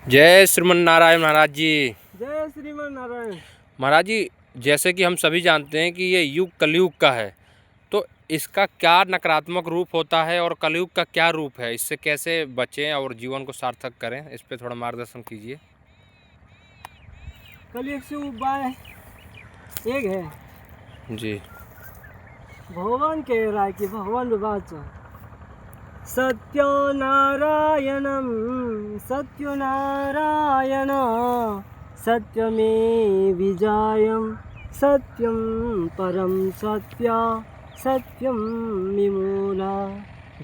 जय श्रीमन नारायण महाराज जी। जय श्रीमन नारायण महाराज जी, जैसे कि हम सभी जानते हैं कि ये युग कलयुग का है, तो इसका क्या नकारात्मक रूप होता है और कलयुग का क्या रूप है, इससे कैसे बचें और जीवन को सार्थक करें, इस पे थोड़ा मार्गदर्शन कीजिए। कलयुग से उपाय एक है जी। भगवान कह रहा है कि भगवान वाच सत्यनारायणं सत्यनारायण सत्यमे विजयं सत्यं परं सत्य सत्यं विमूला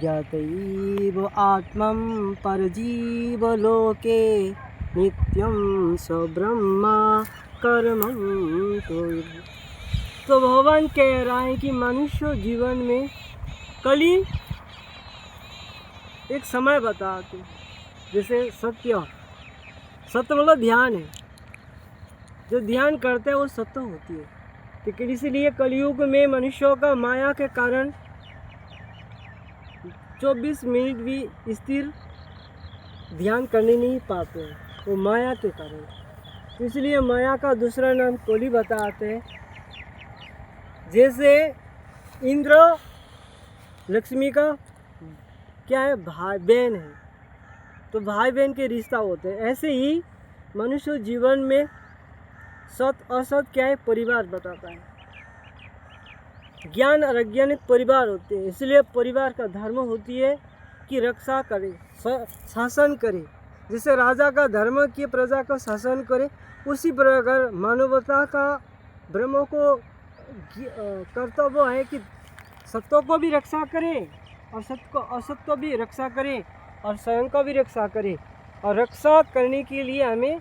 ज्ञातैव आत्मं परजीवलोके नित्यं स ब्रह्मा कर्मं कुरु। तो भगवान कह रहा है कि मनुष्य जीवन में कली एक समय बताते, जैसे सत्य मतलब ध्यान है, जो ध्यान करते हैं वो सत्य होती है। लेकिन इसीलिए कलयुग में मनुष्यों का माया के कारण 24 मिनट भी स्थिर ध्यान करने नहीं पाते हैं, वो माया के कारण। तो इसलिए माया का दूसरा नाम कली बताते हैं। जैसे इंद्र लक्ष्मी का क्या है, भाई बहन है, तो भाई बहन के रिश्ता होते हैं। ऐसे ही मनुष्य जीवन में सत असत क्या है, परिवार बताता है। ज्ञान और अज्ञान परिवार होते हैं। इसलिए परिवार का धर्म होती है कि रक्षा करे, शासन करे। जैसे राजा का धर्म कि प्रजा का शासन करे, उसी प्रकार मानवता का ब्रह्म को कर्तव्य है कि सत्यों को भी रक्षा करे और सत्य को असत्य को भी रक्षा करे और स्वयं को भी रक्षा करे। और रक्षा करने के लिए हमें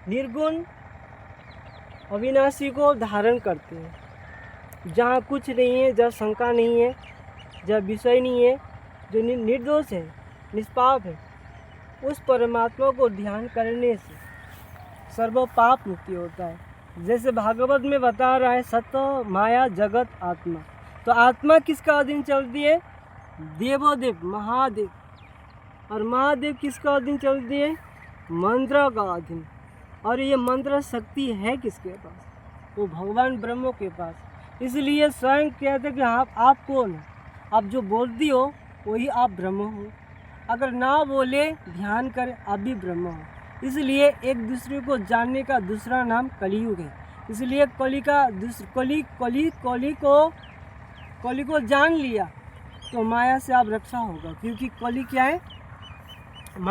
निर्गुण अविनाशी को धारण करते हैं। जहाँ कुछ नहीं है, जहाँ शंका नहीं है, जहाँ विषय नहीं है, जो निर्दोष है, निष्पाप है, उस परमात्मा को ध्यान करने से सर्व पाप मुक्ति होता है। जैसे भागवत में बता रहा है, सत्य माया जगत आत्मा। तो आत्मा किसका अधीन चलती है? देवोदेव महादेव। और महादेव किसका अधीन चलती है? मंत्र का अधीन। और ये मंत्र शक्ति है किसके पास? वो भगवान ब्रह्म के पास। इसलिए स्वयं कहते कि आप कौन हो? आप जो बोलती हो वही आप ब्रह्म हो। अगर ना बोले, ध्यान करें, आप भी ब्रह्म हो। इसलिए एक दूसरे को जानने का दूसरा नाम कलियुग है। इसलिए कली को जान लिया तो माया से आप रक्षा होगा, क्योंकि कली क्या है?